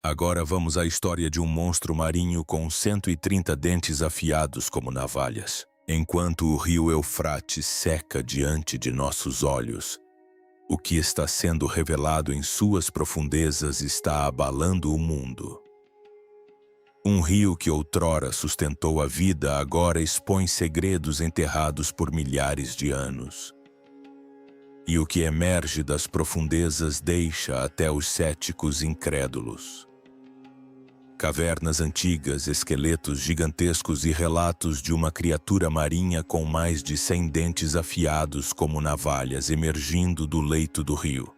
Agora vamos à história de um monstro marinho com 130 dentes afiados como navalhas. Enquanto o rio Eufrates seca diante de nossos olhos, o que está sendo revelado em suas profundezas está abalando o mundo. Um rio que outrora sustentou a vida agora expõe segredos enterrados por milhares de anos. E o que emerge das profundezas deixa até os céticos incrédulos. Cavernas antigas, esqueletos gigantescos e relatos de uma criatura marinha com mais de 100 dentes afiados como navalhas emergindo do leito do rio.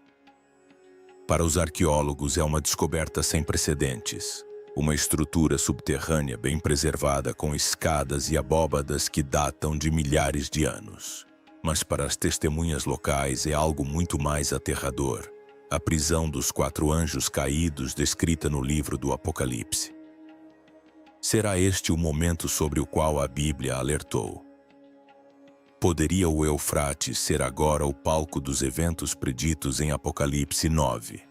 Para os arqueólogos é uma descoberta sem precedentes. Uma estrutura subterrânea bem preservada com escadas e abóbadas que datam de milhares de anos. Mas para as testemunhas locais é algo muito mais aterrador. A prisão dos 4 anjos caídos descrita no livro do Apocalipse. Será este o momento sobre o qual a Bíblia alertou? Poderia o Eufrates ser agora o palco dos eventos preditos em Apocalipse 9?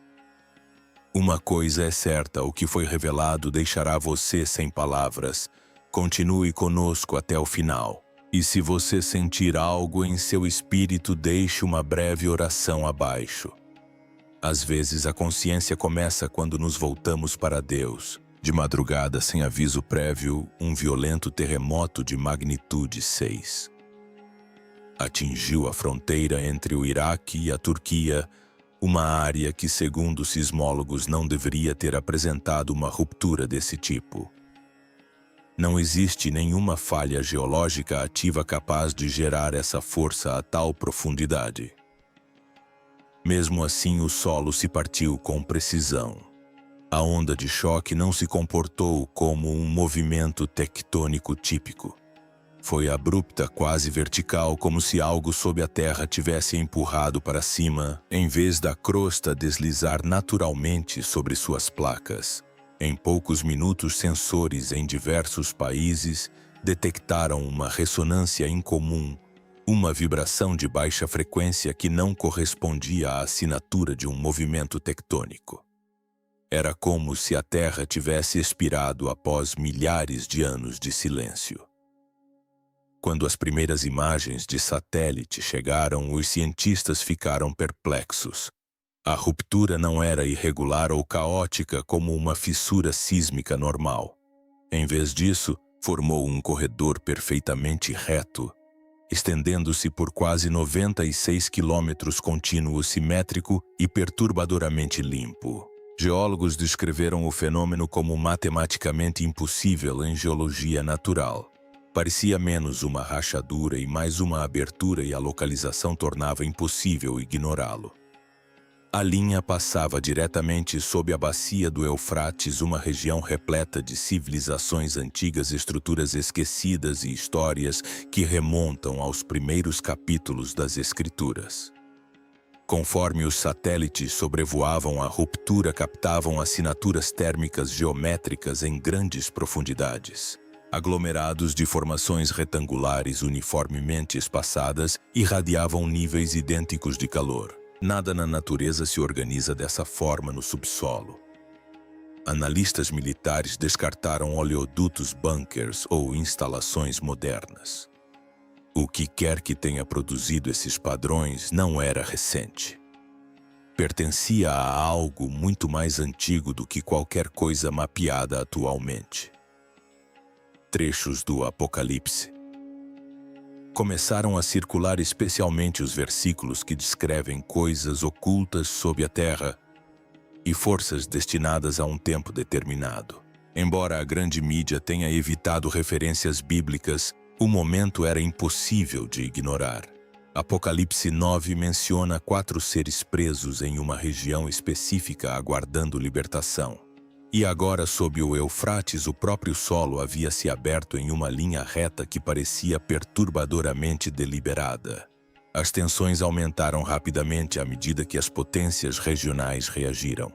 Uma coisa é certa, o que foi revelado deixará você sem palavras. Continue conosco até o final. E se você sentir algo em seu espírito, deixe uma breve oração abaixo. Às vezes a consciência começa quando nos voltamos para Deus. De madrugada, sem aviso prévio, um violento terremoto de magnitude 6 atingiu a fronteira entre o Iraque e a Turquia, uma área que, segundo os sismólogos, não deveria ter apresentado uma ruptura desse tipo. Não existe nenhuma falha geológica ativa capaz de gerar essa força a tal profundidade. Mesmo assim, o solo se partiu com precisão. A onda de choque não se comportou como um movimento tectônico típico. Foi abrupta, quase vertical, como se algo sob a terra tivesse empurrado para cima, em vez da crosta deslizar naturalmente sobre suas placas. Em poucos minutos, sensores em diversos países detectaram uma ressonância incomum, uma vibração de baixa frequência que não correspondia à assinatura de um movimento tectônico. Era como se a Terra tivesse expirado após milhares de anos de silêncio. Quando as primeiras imagens de satélite chegaram, os cientistas ficaram perplexos. A ruptura não era irregular ou caótica como uma fissura sísmica normal. Em vez disso, formou um corredor perfeitamente reto, estendendo-se por quase 96 quilômetros contínuo simétrico e perturbadoramente limpo. Geólogos descreveram o fenômeno como matematicamente impossível em geologia natural. Parecia menos uma rachadura e mais uma abertura, e a localização tornava impossível ignorá-lo. A linha passava diretamente sob a bacia do Eufrates, uma região repleta de civilizações antigas, estruturas esquecidas e histórias que remontam aos primeiros capítulos das Escrituras. Conforme os satélites sobrevoavam a ruptura, captavam assinaturas térmicas geométricas em grandes profundidades. Aglomerados de formações retangulares uniformemente espaçadas irradiavam níveis idênticos de calor. Nada na natureza se organiza dessa forma no subsolo. Analistas militares descartaram oleodutos, bunkers ou instalações modernas. O que quer que tenha produzido esses padrões não era recente. Pertencia a algo muito mais antigo do que qualquer coisa mapeada atualmente. Trechos do Apocalipse. Começaram a circular especialmente os versículos que descrevem coisas ocultas sob a terra e forças destinadas a um tempo determinado. Embora a grande mídia tenha evitado referências bíblicas, o momento era impossível de ignorar. Apocalipse 9 menciona 4 seres presos em uma região específica aguardando libertação. E agora, sob o Eufrates, o próprio solo havia se aberto em uma linha reta que parecia perturbadoramente deliberada. As tensões aumentaram rapidamente à medida que as potências regionais reagiram.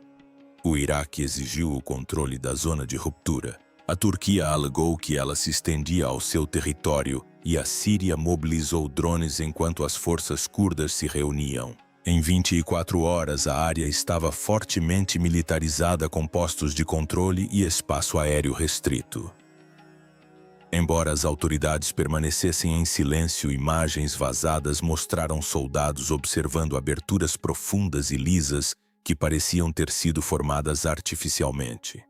O Iraque exigiu o controle da zona de ruptura. A Turquia alegou que ela se estendia ao seu território e a Síria mobilizou drones enquanto as forças curdas se reuniam. Em 24 horas, a área estava fortemente militarizada com postos de controle e espaço aéreo restrito. Embora as autoridades permanecessem em silêncio, imagens vazadas mostraram soldados observando aberturas profundas e lisas que pareciam ter sido formadas artificialmente.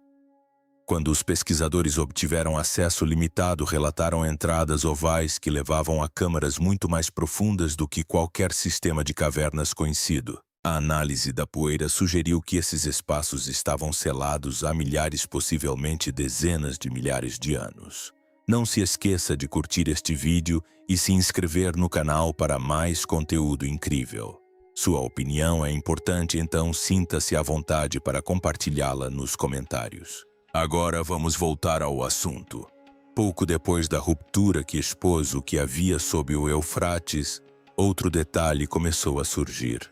Quando os pesquisadores obtiveram acesso limitado, relataram entradas ovais que levavam a câmaras muito mais profundas do que qualquer sistema de cavernas conhecido. A análise da poeira sugeriu que esses espaços estavam selados há milhares, possivelmente dezenas de milhares de anos. Não se esqueça de curtir este vídeo e se inscrever no canal para mais conteúdo incrível. Sua opinião é importante, então sinta-se à vontade para compartilhá-la nos comentários. Agora vamos voltar ao assunto. Pouco depois da ruptura que expôs o que havia sob o Eufrates, outro detalhe começou a surgir.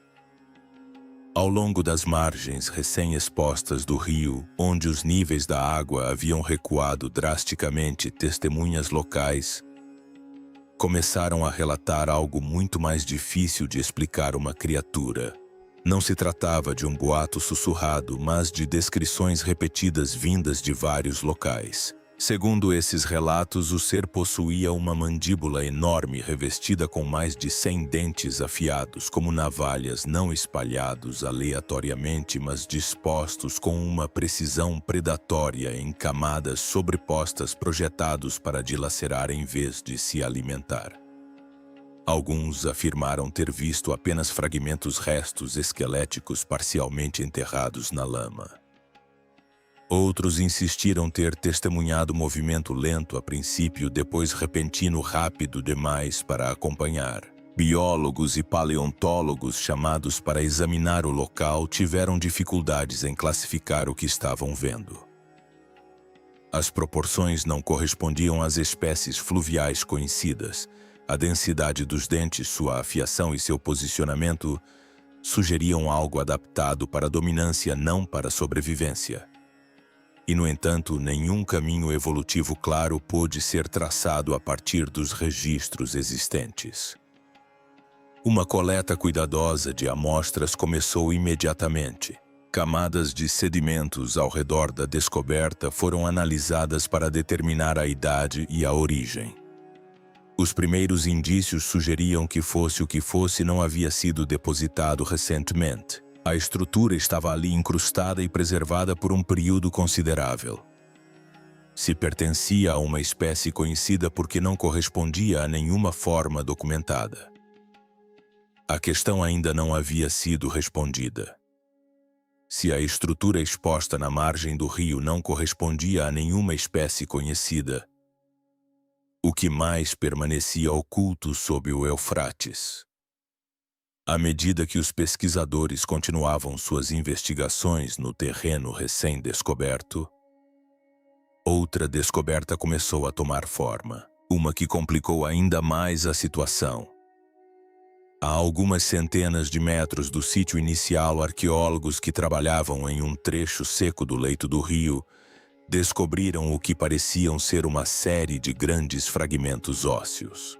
Ao longo das margens recém-expostas do rio, onde os níveis da água haviam recuado drasticamente, testemunhas locais começaram a relatar algo muito mais difícil de explicar: uma criatura. Não se tratava de um boato sussurrado, mas de descrições repetidas vindas de vários locais. Segundo esses relatos, o ser possuía uma mandíbula enorme revestida com mais de 100 dentes afiados como navalhas, não espalhados aleatoriamente, mas dispostos com uma precisão predatória em camadas sobrepostas, projetados para dilacerar em vez de se alimentar. Alguns afirmaram ter visto apenas restos esqueléticos parcialmente enterrados na lama. Outros insistiram ter testemunhado movimento lento a princípio, depois repentino, rápido demais para acompanhar. Biólogos e paleontólogos chamados para examinar o local tiveram dificuldades em classificar o que estavam vendo. As proporções não correspondiam às espécies fluviais conhecidas. A densidade dos dentes, sua afiação e seu posicionamento sugeriam algo adaptado para dominância, não para sobrevivência. E, no entanto, nenhum caminho evolutivo claro pôde ser traçado a partir dos registros existentes. Uma coleta cuidadosa de amostras começou imediatamente. Camadas de sedimentos ao redor da descoberta foram analisadas para determinar a idade e a origem. Os primeiros indícios sugeriam que fosse o que fosse, não havia sido depositado recentemente. A estrutura estava ali incrustada e preservada por um período considerável. Se pertencia a uma espécie conhecida, porque não correspondia a nenhuma forma documentada. A questão ainda não havia sido respondida. Se a estrutura exposta na margem do rio não correspondia a nenhuma espécie conhecida, o que mais permanecia oculto sob o Eufrates? À medida que os pesquisadores continuavam suas investigações no terreno recém-descoberto, outra descoberta começou a tomar forma, uma que complicou ainda mais a situação. A algumas centenas de metros do sítio inicial, arqueólogos que trabalhavam em um trecho seco do leito do rio descobriram o que pareciam ser uma série de grandes fragmentos ósseos.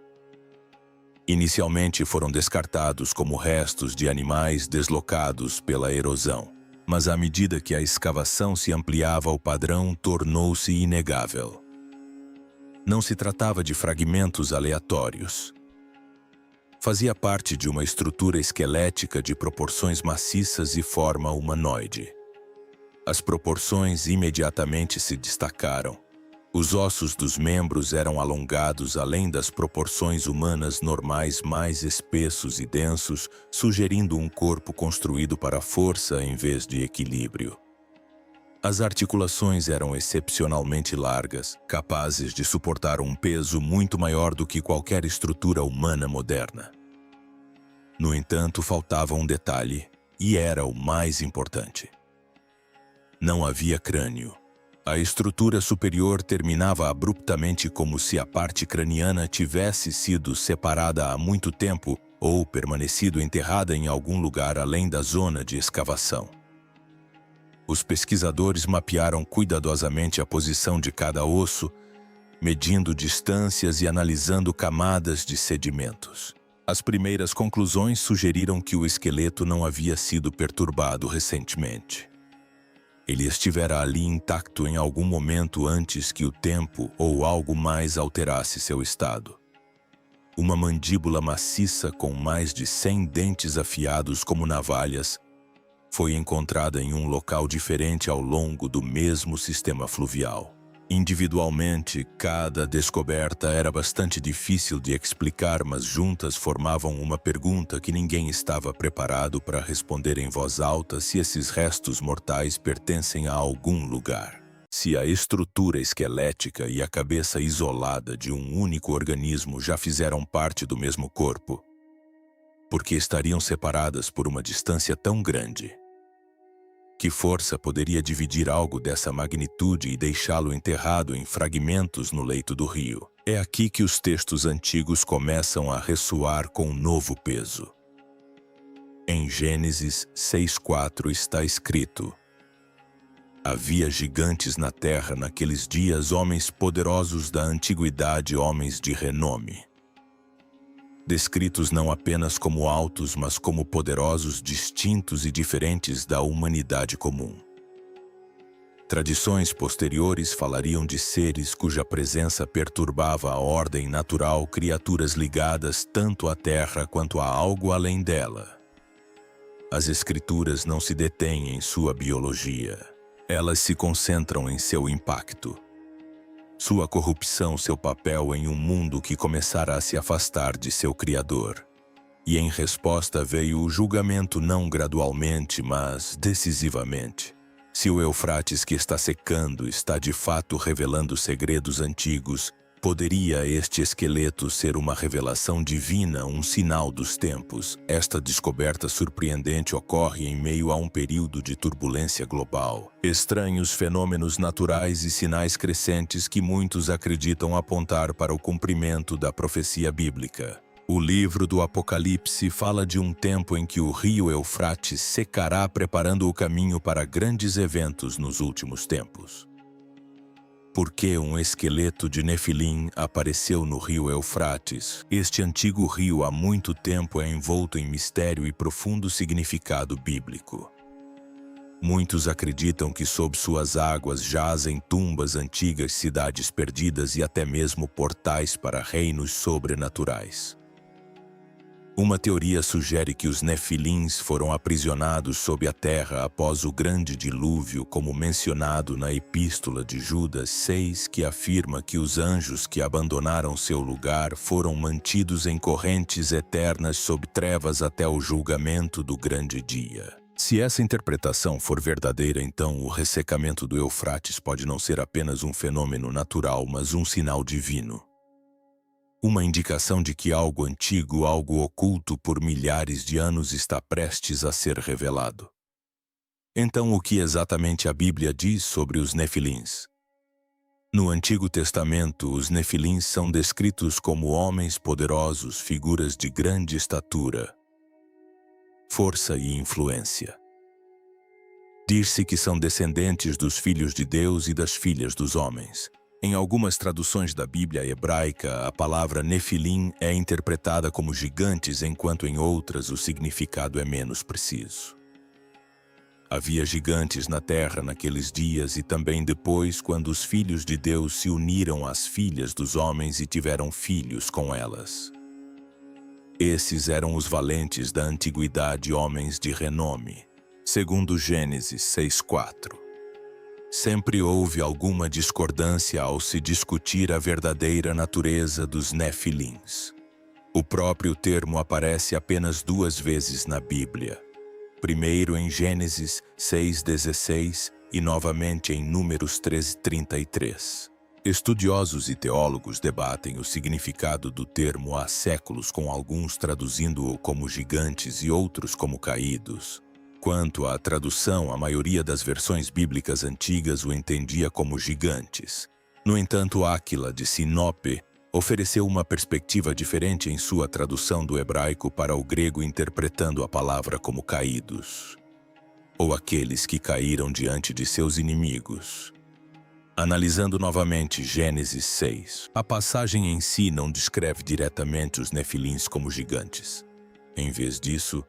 Inicialmente foram descartados como restos de animais deslocados pela erosão, mas à medida que a escavação se ampliava, o padrão tornou-se inegável. Não se tratava de fragmentos aleatórios. Fazia parte de uma estrutura esquelética de proporções maciças e forma humanoide. As proporções imediatamente se destacaram. Os ossos dos membros eram alongados além das proporções humanas normais, mais espessos e densos, sugerindo um corpo construído para força em vez de equilíbrio. As articulações eram excepcionalmente largas, capazes de suportar um peso muito maior do que qualquer estrutura humana moderna. No entanto, faltava um detalhe, e era o mais importante. Não havia crânio. A estrutura superior terminava abruptamente, como se a parte craniana tivesse sido separada há muito tempo ou permanecido enterrada em algum lugar além da zona de escavação. Os pesquisadores mapearam cuidadosamente a posição de cada osso, medindo distâncias e analisando camadas de sedimentos. As primeiras conclusões sugeriram que o esqueleto não havia sido perturbado recentemente. Ele estivera ali intacto em algum momento antes que o tempo ou algo mais alterasse seu estado. Uma mandíbula maciça com mais de 100 dentes afiados como navalhas foi encontrada em um local diferente ao longo do mesmo sistema fluvial. Individualmente, cada descoberta era bastante difícil de explicar, mas juntas formavam uma pergunta que ninguém estava preparado para responder em voz alta: se esses restos mortais pertencem a algum lugar. Se a estrutura esquelética e a cabeça isolada de um único organismo já fizeram parte do mesmo corpo, por que estariam separadas por uma distância tão grande? Que força poderia dividir algo dessa magnitude e deixá-lo enterrado em fragmentos no leito do rio? É aqui que os textos antigos começam a ressoar com um novo peso. Em Gênesis 6:4 está escrito: havia gigantes na terra naqueles dias, homens poderosos da antiguidade, homens de renome. Descritos não apenas como altos, mas como poderosos, distintos e diferentes da humanidade comum. Tradições posteriores falariam de seres cuja presença perturbava a ordem natural, criaturas ligadas tanto à terra quanto a algo além dela. As escrituras não se detêm em sua biologia. Elas se concentram em seu impacto. Sua corrupção, seu papel em um mundo que começara a se afastar de seu Criador. E em resposta veio o julgamento, não gradualmente, mas decisivamente. Se o Eufrates que está secando está de fato revelando segredos antigos, poderia este esqueleto ser uma revelação divina, um sinal dos tempos? Esta descoberta surpreendente ocorre em meio a um período de turbulência global. Estranhos fenômenos naturais e sinais crescentes que muitos acreditam apontar para o cumprimento da profecia bíblica. O livro do Apocalipse fala de um tempo em que o rio Eufrates secará, preparando o caminho para grandes eventos nos últimos tempos. Por que um esqueleto de Nefilim apareceu no rio Eufrates? Este antigo rio há muito tempo é envolto em mistério e profundo significado bíblico. Muitos acreditam que sob suas águas jazem tumbas antigas, cidades perdidas e até mesmo portais para reinos sobrenaturais. Uma teoria sugere que os Nefilins foram aprisionados sob a terra após o grande dilúvio, como mencionado na Epístola de Judas 6, que afirma que os anjos que abandonaram seu lugar foram mantidos em correntes eternas sob trevas até o julgamento do grande dia. Se essa interpretação for verdadeira, então o ressecamento do Eufrates pode não ser apenas um fenômeno natural, mas um sinal divino. Uma indicação de que algo antigo, algo oculto por milhares de anos está prestes a ser revelado. Então, o que exatamente a Bíblia diz sobre os Nefilins? No Antigo Testamento, os Nefilins são descritos como homens poderosos, figuras de grande estatura, força e influência. Diz-se que são descendentes dos filhos de Deus e das filhas dos homens. Em algumas traduções da Bíblia hebraica, a palavra Nefilim é interpretada como gigantes, enquanto em outras o significado é menos preciso. Havia gigantes na terra naqueles dias e também depois, quando os filhos de Deus se uniram às filhas dos homens e tiveram filhos com elas. Esses eram os valentes da antiguidade, homens de renome, segundo Gênesis 6:4. Sempre houve alguma discordância ao se discutir a verdadeira natureza dos Nefilins. O próprio termo aparece apenas 2 vezes na Bíblia. Primeiro em Gênesis 6:16 e novamente em Números 13:33. Estudiosos e teólogos debatem o significado do termo há séculos, com alguns traduzindo-o como gigantes e outros como caídos. Quanto à tradução, a maioria das versões bíblicas antigas o entendia como gigantes. No entanto, Áquila de Sinope ofereceu uma perspectiva diferente em sua tradução do hebraico para o grego, interpretando a palavra como caídos, ou aqueles que caíram diante de seus inimigos. Analisando novamente Gênesis 6, a passagem em si não descreve diretamente os nefilins como gigantes. Em vez disso,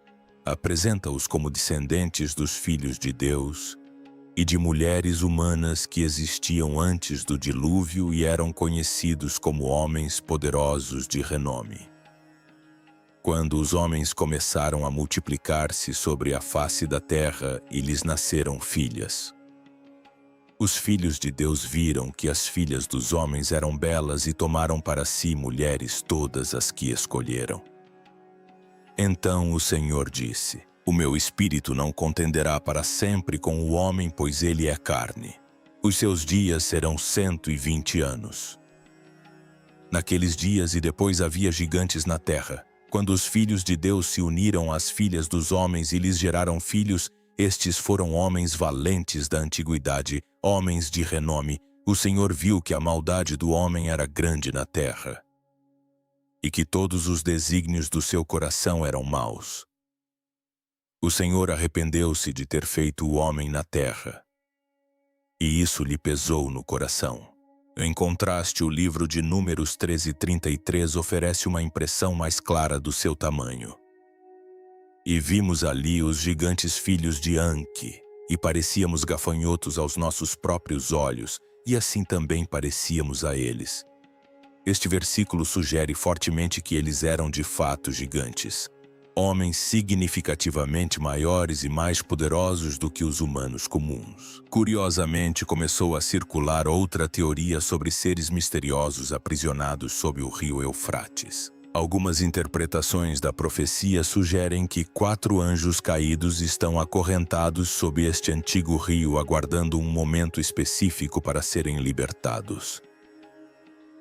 apresenta-os como descendentes dos filhos de Deus e de mulheres humanas que existiam antes do dilúvio e eram conhecidos como homens poderosos de renome. Quando os homens começaram a multiplicar-se sobre a face da terra e lhes nasceram filhas, os filhos de Deus viram que as filhas dos homens eram belas e tomaram para si mulheres todas as que escolheram. Então o Senhor disse: O meu espírito não contenderá para sempre com o homem, pois ele é carne. Os seus dias serão 120 anos. Naqueles dias e depois havia gigantes na terra. Quando os filhos de Deus se uniram às filhas dos homens e lhes geraram filhos, estes foram homens valentes da antiguidade, homens de renome. O Senhor viu que a maldade do homem era grande na terra, e que todos os desígnios do seu coração eram maus. O Senhor arrependeu-se de ter feito o homem na terra, e isso lhe pesou no coração. Em contraste, o livro de Números 13:33 oferece uma impressão mais clara do seu tamanho. E vimos ali os gigantes filhos de Anque, e parecíamos gafanhotos aos nossos próprios olhos, e assim também parecíamos a eles. Este versículo sugere fortemente que eles eram de fato gigantes, homens significativamente maiores e mais poderosos do que os humanos comuns. Curiosamente, começou a circular outra teoria sobre seres misteriosos aprisionados sob o rio Eufrates. Algumas interpretações da profecia sugerem que 4 anjos caídos estão acorrentados sob este antigo rio, aguardando um momento específico para serem libertados.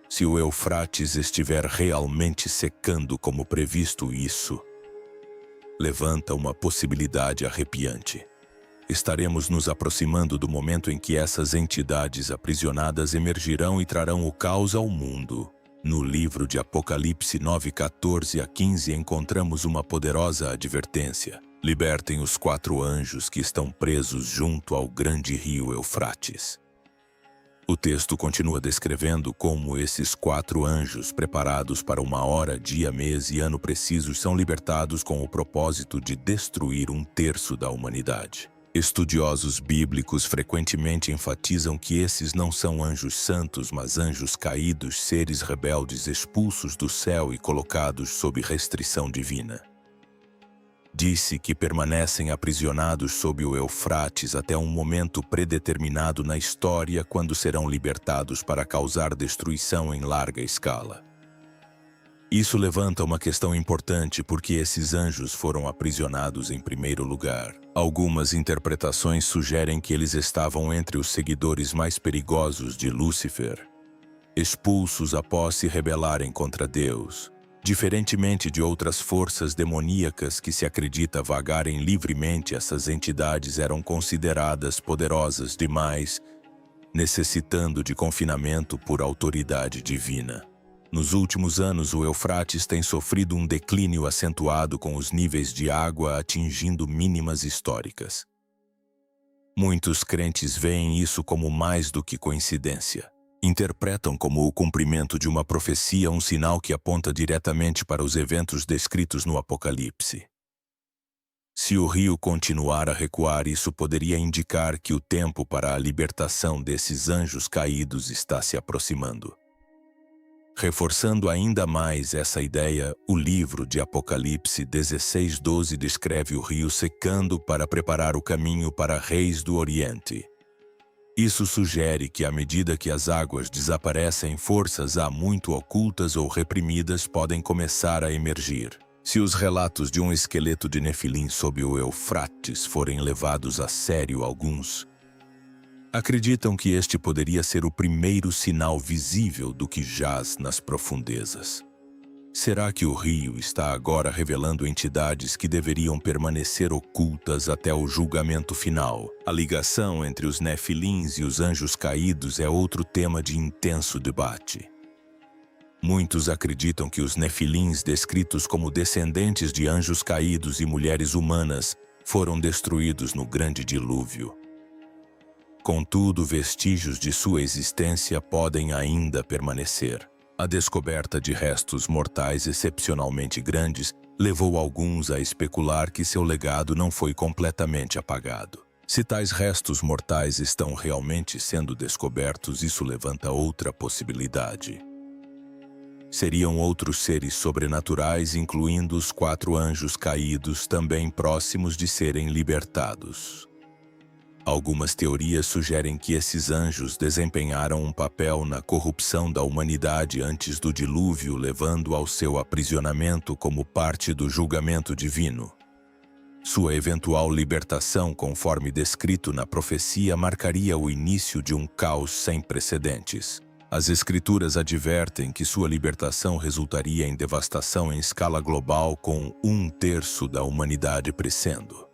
Se o Eufrates estiver realmente secando como previsto, isso levanta uma possibilidade arrepiante. Estaremos nos aproximando do momento em que essas entidades aprisionadas emergirão e trarão o caos ao mundo. No livro de Apocalipse 9:14-15 encontramos uma poderosa advertência: libertem os 4 anjos que estão presos junto ao grande rio Eufrates. O texto continua descrevendo como esses 4 anjos, preparados para uma hora, dia, mês e ano precisos, são libertados com o propósito de destruir 1/3 da humanidade. Estudiosos bíblicos frequentemente enfatizam que esses não são anjos santos, mas anjos caídos, seres rebeldes expulsos do céu e colocados sob restrição divina. Disse que permanecem aprisionados sob o Eufrates até um momento predeterminado na história, quando serão libertados para causar destruição em larga escala. Isso levanta uma questão importante, porque esses anjos foram aprisionados em primeiro lugar. Algumas interpretações sugerem que eles estavam entre os seguidores mais perigosos de Lúcifer, expulsos após se rebelarem contra Deus. Diferentemente de outras forças demoníacas que se acredita vagarem livremente, essas entidades eram consideradas poderosas demais, necessitando de confinamento por autoridade divina. Nos últimos anos, o Eufrates tem sofrido um declínio acentuado, com os níveis de água atingindo mínimas históricas. Muitos crentes veem isso como mais do que coincidência. Interpretam como o cumprimento de uma profecia, um sinal que aponta diretamente para os eventos descritos no Apocalipse. Se o rio continuar a recuar, isso poderia indicar que o tempo para a libertação desses anjos caídos está se aproximando. Reforçando ainda mais essa ideia, o livro de Apocalipse 16:12 descreve o rio secando para preparar o caminho para reis do Oriente. Isso sugere que, à medida que as águas desaparecem, forças há muito ocultas ou reprimidas podem começar a emergir. Se os relatos de um esqueleto de Nefilim sob o Eufrates forem levados a sério, alguns acreditam que este poderia ser o primeiro sinal visível do que jaz nas profundezas. Será que o rio está agora revelando entidades que deveriam permanecer ocultas até o julgamento final? A ligação entre os Nefilins e os anjos caídos é outro tema de intenso debate. Muitos acreditam que os Nefilins, descritos como descendentes de anjos caídos e mulheres humanas, foram destruídos no grande dilúvio. Contudo, vestígios de sua existência podem ainda permanecer. A descoberta de restos mortais excepcionalmente grandes levou alguns a especular que seu legado não foi completamente apagado. Se tais restos mortais estão realmente sendo descobertos, isso levanta outra possibilidade. Seriam outros seres sobrenaturais, incluindo os 4 anjos caídos, também próximos de serem libertados. Algumas teorias sugerem que esses anjos desempenharam um papel na corrupção da humanidade antes do dilúvio, levando ao seu aprisionamento como parte do julgamento divino. Sua eventual libertação, conforme descrito na profecia, marcaria o início de um caos sem precedentes. As Escrituras advertem que sua libertação resultaria em devastação em escala global, com 1/3 da humanidade perecendo.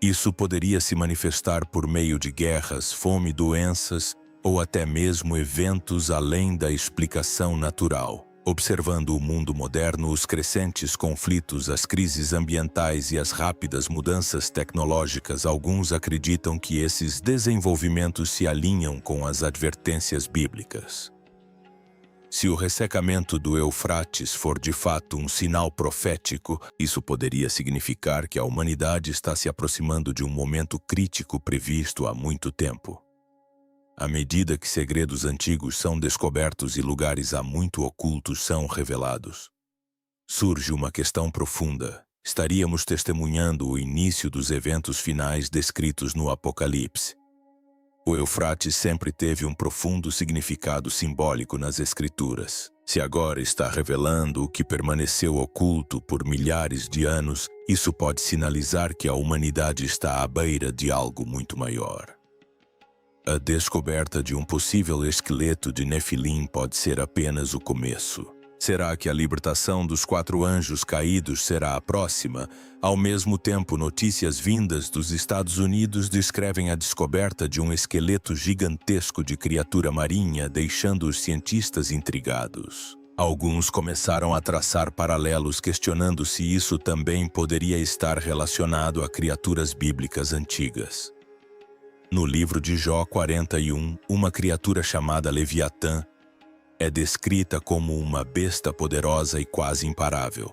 Isso poderia se manifestar por meio de guerras, fome, doenças ou até mesmo eventos além da explicação natural. Observando o mundo moderno, os crescentes conflitos, as crises ambientais e as rápidas mudanças tecnológicas, alguns acreditam que esses desenvolvimentos se alinham com as advertências bíblicas. Se o ressecamento do Eufrates for de fato um sinal profético, isso poderia significar que a humanidade está se aproximando de um momento crítico previsto há muito tempo. À medida que segredos antigos são descobertos e lugares há muito ocultos são revelados, surge uma questão profunda. Estaríamos testemunhando o início dos eventos finais descritos no Apocalipse. O Eufrates sempre teve um profundo significado simbólico nas Escrituras. Se agora está revelando o que permaneceu oculto por milhares de anos, isso pode sinalizar que a humanidade está à beira de algo muito maior. A descoberta de um possível esqueleto de Nefilim pode ser apenas o começo. Será que a libertação dos 4 anjos caídos será a próxima? Ao mesmo tempo, notícias vindas dos Estados Unidos descrevem a descoberta de um esqueleto gigantesco de criatura marinha, deixando os cientistas intrigados. Alguns começaram a traçar paralelos, questionando se isso também poderia estar relacionado a criaturas bíblicas antigas. No livro de Jó 41, uma criatura chamada Leviatã é descrita como uma besta poderosa e quase imparável.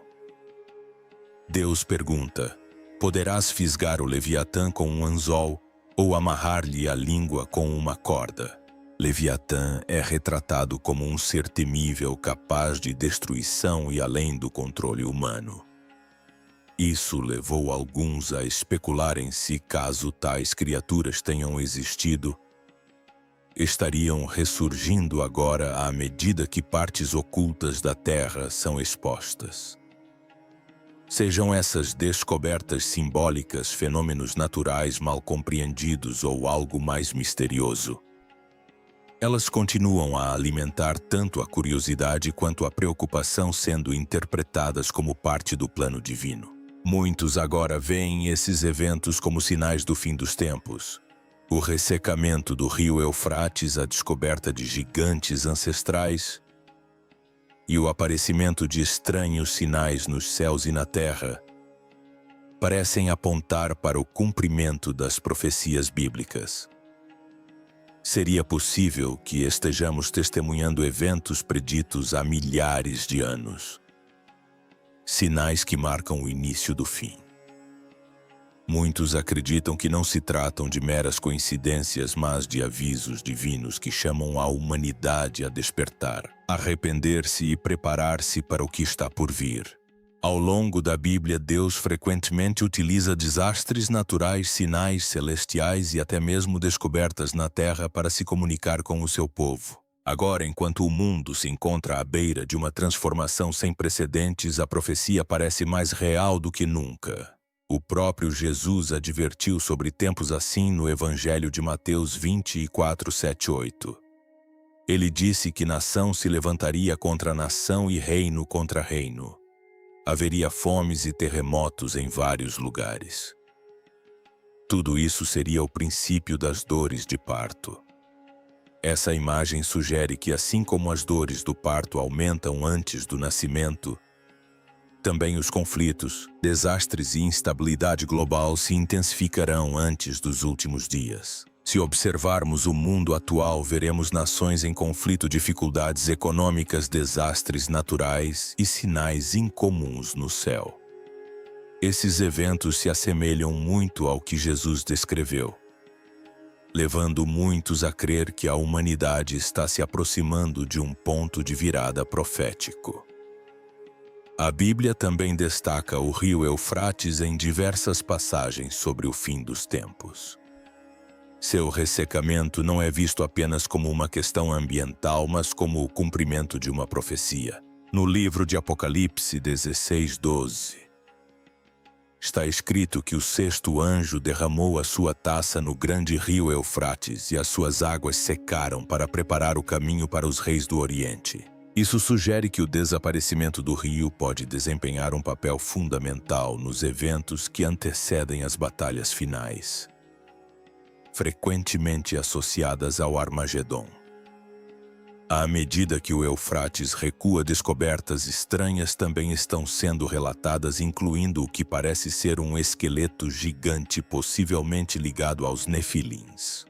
Deus pergunta: poderás fisgar o Leviatã com um anzol ou amarrar-lhe a língua com uma corda? Leviatã é retratado como um ser temível, capaz de destruição e além do controle humano. Isso levou alguns a especularem se, caso tais criaturas tenham existido, estariam ressurgindo agora à medida que partes ocultas da Terra são expostas. Sejam essas descobertas simbólicas, fenômenos naturais mal compreendidos ou algo mais misterioso, elas continuam a alimentar tanto a curiosidade quanto a preocupação, sendo interpretadas como parte do plano divino. Muitos agora veem esses eventos como sinais do fim dos tempos. O ressecamento do rio Eufrates, a descoberta de gigantes ancestrais e o aparecimento de estranhos sinais nos céus e na terra parecem apontar para o cumprimento das profecias bíblicas. Seria possível que estejamos testemunhando eventos preditos há milhares de anos, sinais que marcam o início do fim. Muitos acreditam que não se tratam de meras coincidências, mas de avisos divinos que chamam a humanidade a despertar, arrepender-se e preparar-se para o que está por vir. Ao longo da Bíblia, Deus frequentemente utiliza desastres naturais, sinais celestiais e até mesmo descobertas na terra para se comunicar com o seu povo. Agora, enquanto o mundo se encontra à beira de uma transformação sem precedentes, a profecia parece mais real do que nunca. O próprio Jesus advertiu sobre tempos assim no Evangelho de Mateus 24, 7-8. Ele disse que nação se levantaria contra nação e reino contra reino. Haveria fomes e terremotos em vários lugares. Tudo isso seria o princípio das dores de parto. Essa imagem sugere que, assim como as dores do parto aumentam antes do nascimento, também os conflitos, desastres e instabilidade global se intensificarão antes dos últimos dias. Se observarmos o mundo atual, veremos nações em conflito, dificuldades econômicas, desastres naturais e sinais incomuns no céu. Esses eventos se assemelham muito ao que Jesus descreveu, levando muitos a crer que a humanidade está se aproximando de um ponto de virada profético. A Bíblia também destaca o rio Eufrates em diversas passagens sobre o fim dos tempos. Seu ressecamento não é visto apenas como uma questão ambiental, mas como o cumprimento de uma profecia. No livro de Apocalipse 16:12, está escrito que o sexto anjo derramou a sua taça no grande rio Eufrates e as suas águas secaram para preparar o caminho para os reis do Oriente. Isso sugere que o desaparecimento do rio pode desempenhar um papel fundamental nos eventos que antecedem as batalhas finais, frequentemente associadas ao Armagedon. À medida que o Eufrates recua, descobertas estranhas também estão sendo relatadas, incluindo o que parece ser um esqueleto gigante, possivelmente ligado aos Nefilins.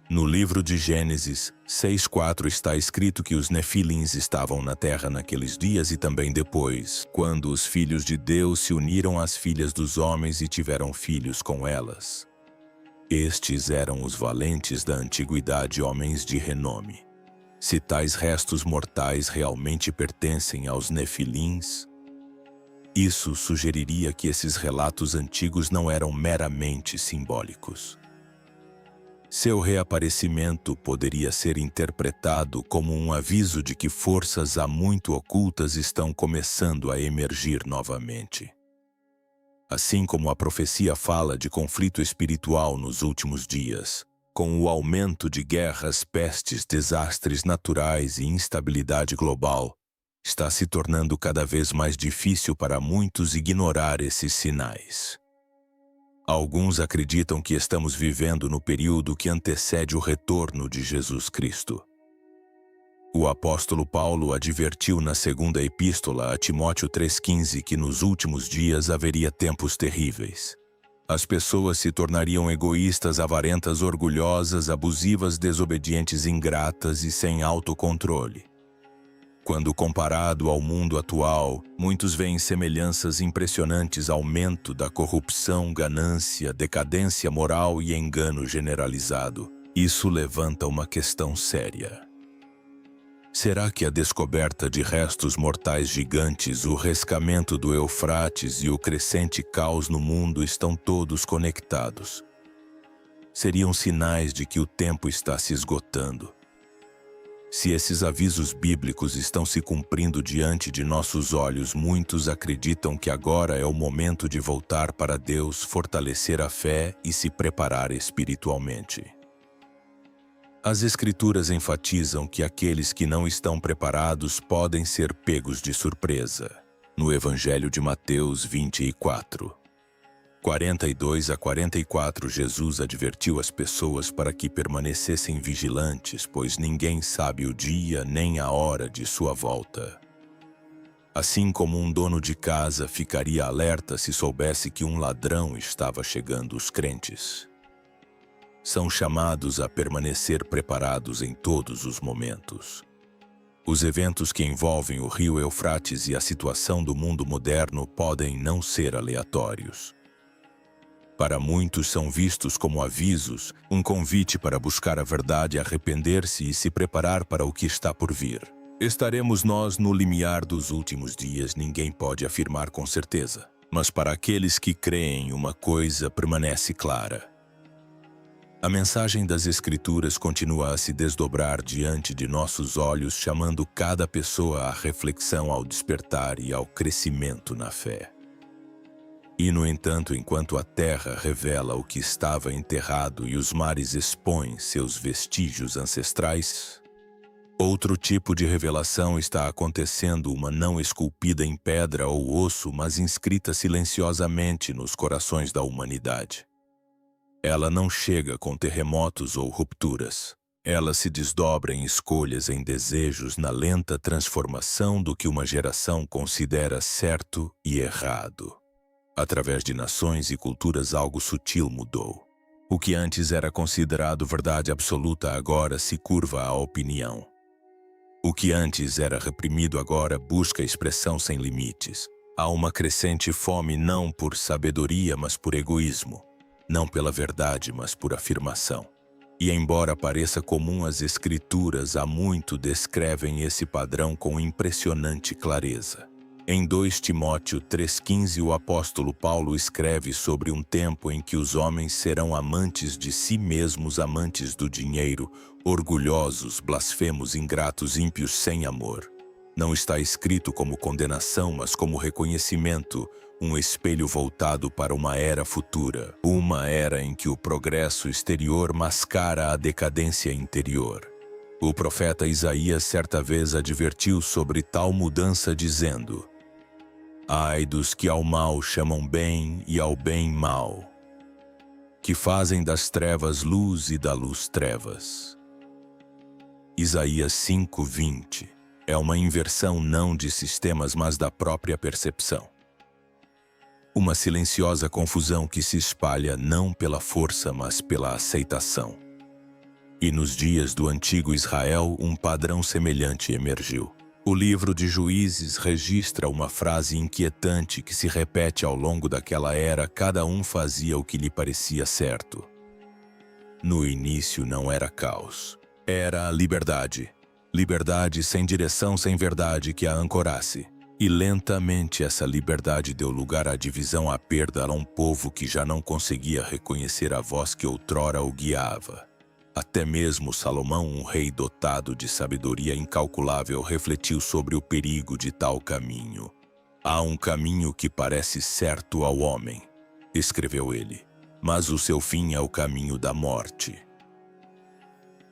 No livro de Gênesis 6:4 está escrito que os Nefilins estavam na terra naqueles dias e também depois, quando os filhos de Deus se uniram às filhas dos homens e tiveram filhos com elas. Estes eram os valentes da antiguidade, homens de renome. Se tais restos mortais realmente pertencem aos Nefilins, isso sugeriria que esses relatos antigos não eram meramente simbólicos. Seu reaparecimento poderia ser interpretado como um aviso de que forças há muito ocultas estão começando a emergir novamente. Assim como a profecia fala de conflito espiritual nos últimos dias, com o aumento de guerras, pestes, desastres naturais e instabilidade global, está se tornando cada vez mais difícil para muitos ignorar esses sinais. Alguns acreditam que estamos vivendo no período que antecede o retorno de Jesus Cristo. O apóstolo Paulo advertiu na segunda epístola a Timóteo 3,15 que nos últimos dias haveria tempos terríveis. As pessoas se tornariam egoístas, avarentas, orgulhosas, abusivas, desobedientes, ingratas e sem autocontrole. Quando comparado ao mundo atual, muitos veem semelhanças impressionantes: aumento da corrupção, ganância, decadência moral e engano generalizado. Isso levanta uma questão séria. Será que a descoberta de restos mortais gigantes, o rescamento do Eufrates e o crescente caos no mundo estão todos conectados? Seriam sinais de que o tempo está se esgotando. Se esses avisos bíblicos estão se cumprindo diante de nossos olhos, muitos acreditam que agora é o momento de voltar para Deus, fortalecer a fé e se preparar espiritualmente. As Escrituras enfatizam que aqueles que não estão preparados podem ser pegos de surpresa. No Evangelho de Mateus 24, 42 a 44, Jesus advertiu as pessoas para que permanecessem vigilantes, pois ninguém sabe o dia nem a hora de sua volta. Assim como um dono de casa ficaria alerta se soubesse que um ladrão estava chegando, os crentes são chamados a permanecer preparados em todos os momentos. Os eventos que envolvem o rio Eufrates e a situação do mundo moderno podem não ser aleatórios. Para muitos são vistos como avisos, um convite para buscar a verdade, arrepender-se e se preparar para o que está por vir. Estaremos nós no limiar dos últimos dias? Ninguém pode afirmar com certeza. Mas para aqueles que creem, uma coisa permanece clara: a mensagem das Escrituras continua a se desdobrar diante de nossos olhos, chamando cada pessoa à reflexão, ao despertar e ao crescimento na fé. E, no entanto, enquanto a terra revela o que estava enterrado e os mares expõem seus vestígios ancestrais, outro tipo de revelação está acontecendo, uma não esculpida em pedra ou osso, mas inscrita silenciosamente nos corações da humanidade. Ela não chega com terremotos ou rupturas. Ela se desdobra em escolhas, em desejos, na lenta transformação do que uma geração considera certo e errado. Através de nações e culturas, algo sutil mudou. O que antes era considerado verdade absoluta agora se curva à opinião. O que antes era reprimido agora busca expressão sem limites. Há uma crescente fome não por sabedoria, mas por egoísmo. Não pela verdade, mas por afirmação. E embora pareça comum, as Escrituras há muito descrevem esse padrão com impressionante clareza. Em 2 Timóteo 3,15, o apóstolo Paulo escreve sobre um tempo em que os homens serão amantes de si mesmos, amantes do dinheiro, orgulhosos, blasfemos, ingratos, ímpios, sem amor. Não está escrito como condenação, mas como reconhecimento, um espelho voltado para uma era futura, uma era em que o progresso exterior mascara a decadência interior. O profeta Isaías certa vez advertiu sobre tal mudança dizendo: ai dos que ao mal chamam bem e ao bem mal, que fazem das trevas luz e da luz trevas. Isaías 5:20 é uma inversão não de sistemas, mas da própria percepção. Uma silenciosa confusão que se espalha não pela força, mas pela aceitação. E nos dias do antigo Israel, um padrão semelhante emergiu. O livro de Juízes registra uma frase inquietante que se repete ao longo daquela era: cada um fazia o que lhe parecia certo. No início não era caos, era a liberdade. Liberdade sem direção, sem verdade que a ancorasse. E lentamente essa liberdade deu lugar à divisão, à perda, a um povo que já não conseguia reconhecer a voz que outrora o guiava. Até mesmo Salomão, um rei dotado de sabedoria incalculável, refletiu sobre o perigo de tal caminho. Há um caminho que parece certo ao homem, escreveu ele, mas o seu fim é o caminho da morte.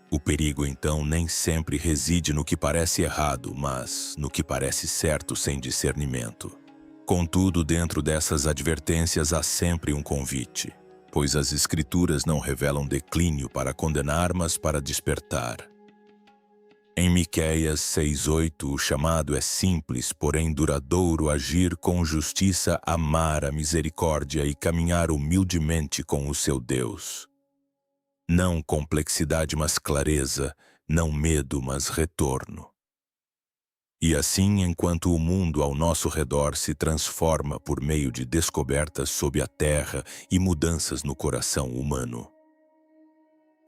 O perigo, então, nem sempre reside no que parece errado, mas no que parece certo sem discernimento. Contudo, dentro dessas advertências há sempre um convite, pois as Escrituras não revelam declínio para condenar, mas para despertar. Em Miqueias 6:8, o chamado é simples, porém duradouro: agir com justiça, amar a misericórdia e caminhar humildemente com o seu Deus. Não complexidade, mas clareza, não medo, mas retorno. E assim, enquanto o mundo ao nosso redor se transforma por meio de descobertas sob a terra e mudanças no coração humano,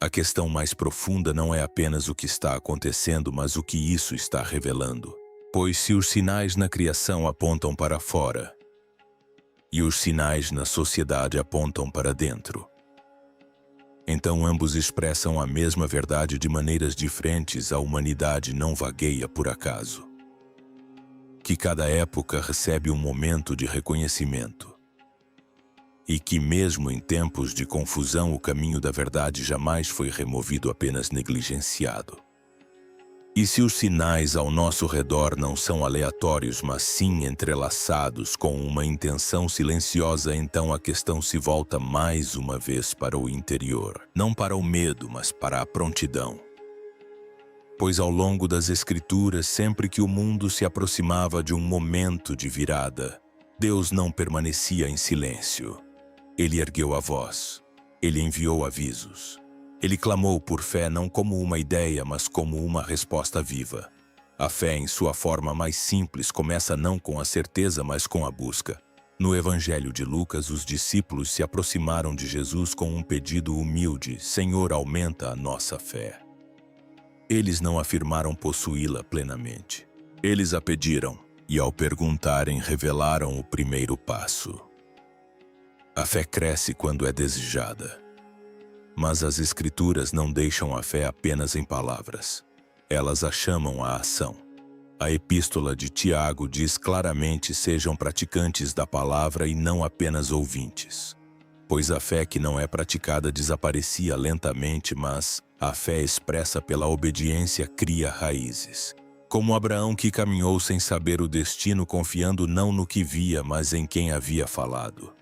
a questão mais profunda não é apenas o que está acontecendo, mas o que isso está revelando. Pois se os sinais na criação apontam para fora, e os sinais na sociedade apontam para dentro, então ambos expressam a mesma verdade de maneiras diferentes. A humanidade não vagueia por acaso. Que cada época recebe um momento de reconhecimento. E que mesmo em tempos de confusão o caminho da verdade jamais foi removido, apenas negligenciado. E se os sinais ao nosso redor não são aleatórios, mas sim entrelaçados com uma intenção silenciosa, então a questão se volta mais uma vez para o interior. Não para o medo, mas para a prontidão. Pois ao longo das Escrituras, sempre que o mundo se aproximava de um momento de virada, Deus não permanecia em silêncio. Ele ergueu a voz. Ele enviou avisos. Ele clamou por fé não como uma ideia, mas como uma resposta viva. A fé, em sua forma mais simples, começa não com a certeza, mas com a busca. No Evangelho de Lucas, os discípulos se aproximaram de Jesus com um pedido humilde: Senhor, aumenta a nossa fé. Eles não afirmaram possuí-la plenamente. Eles a pediram, e ao perguntarem, revelaram o primeiro passo. A fé cresce quando é desejada. Mas as Escrituras não deixam a fé apenas em palavras. Elas a chamam à ação. A Epístola de Tiago diz claramente: sejam praticantes da palavra e não apenas ouvintes. Pois a fé que não é praticada desaparecia lentamente, mas a fé expressa pela obediência cria raízes. Como Abraão, que caminhou sem saber o destino, confiando não no que via, mas em quem havia falado.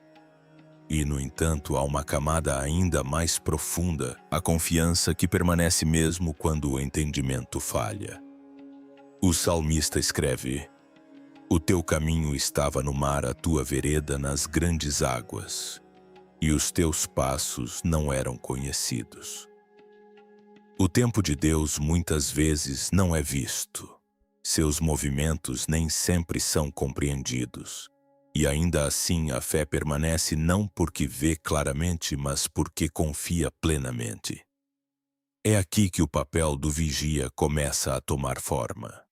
E, no entanto, há uma camada ainda mais profunda, a confiança que permanece mesmo quando o entendimento falha. O salmista escreve: o teu caminho estava no mar, a tua vereda nas grandes águas. e os teus passos não eram conhecidos. O tempo de Deus muitas vezes não é visto. Seus movimentos nem sempre são compreendidos. E ainda assim a fé permanece não porque vê claramente, mas porque confia plenamente. É aqui que o papel do vigia começa a tomar forma.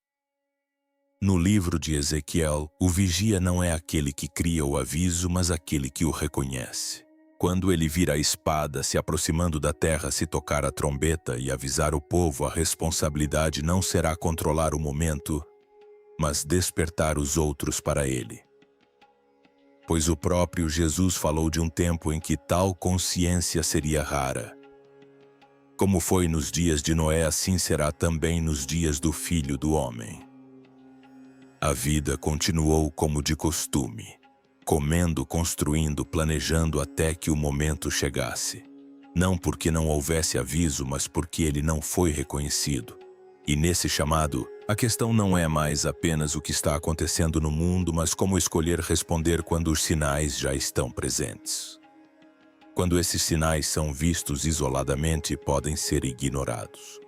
No livro de Ezequiel, o vigia não é aquele que cria o aviso, mas aquele que o reconhece. Quando ele vira a espada se aproximando da terra, se tocar a trombeta e avisar o povo, a responsabilidade não será controlar o momento, mas despertar os outros para ele. Pois o próprio Jesus falou de um tempo em que tal consciência seria rara. Como foi nos dias de Noé, assim será também nos dias do Filho do Homem. A vida continuou como de costume, comendo, construindo, planejando até que o momento chegasse. Não porque não houvesse aviso, mas porque ele não foi reconhecido. E nesse chamado, a questão não é mais apenas o que está acontecendo no mundo, mas como escolher responder quando os sinais já estão presentes. Quando esses sinais são vistos isoladamente, podem ser ignorados.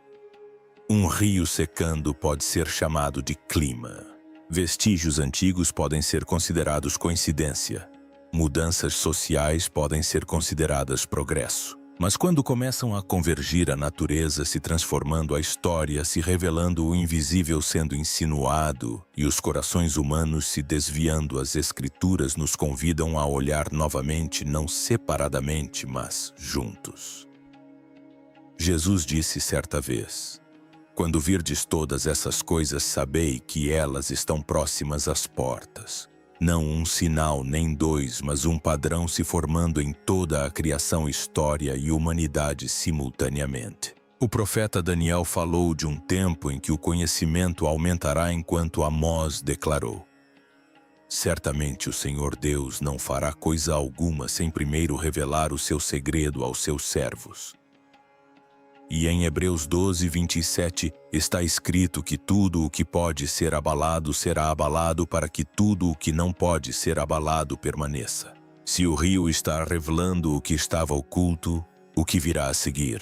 Um rio secando pode ser chamado de clima. Vestígios antigos podem ser considerados coincidência. Mudanças sociais podem ser consideradas progresso. Mas quando começam a convergir, a natureza se transformando, a história se revelando, o invisível sendo insinuado e os corações humanos se desviando, as Escrituras nos convidam a olhar novamente, não separadamente, mas juntos. Jesus disse certa vez: quando virdes todas essas coisas, sabei que elas estão próximas às portas. Não um sinal nem dois, mas um padrão se formando em toda a criação, história e humanidade simultaneamente. O profeta Daniel falou de um tempo em que o conhecimento aumentará, enquanto Amós declarou: certamente o Senhor Deus não fará coisa alguma sem primeiro revelar o seu segredo aos seus servos. E em Hebreus 12, 27, está escrito que tudo o que pode ser abalado será abalado, para que tudo o que não pode ser abalado permaneça. Se o rio está revelando o que estava oculto, o que virá a seguir?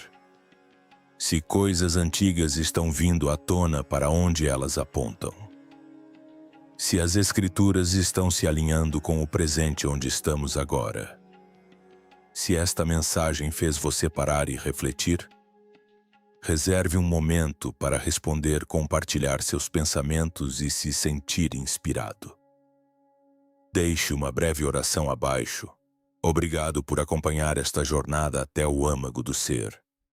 Se coisas antigas estão vindo à tona, para onde elas apontam? Se as Escrituras estão se alinhando com o presente onde estamos agora? Se esta mensagem fez você parar e refletir, reserve um momento para responder, compartilhar seus pensamentos e se sentir inspirado. Deixe uma breve oração abaixo. Obrigado por acompanhar esta jornada até o âmago do ser.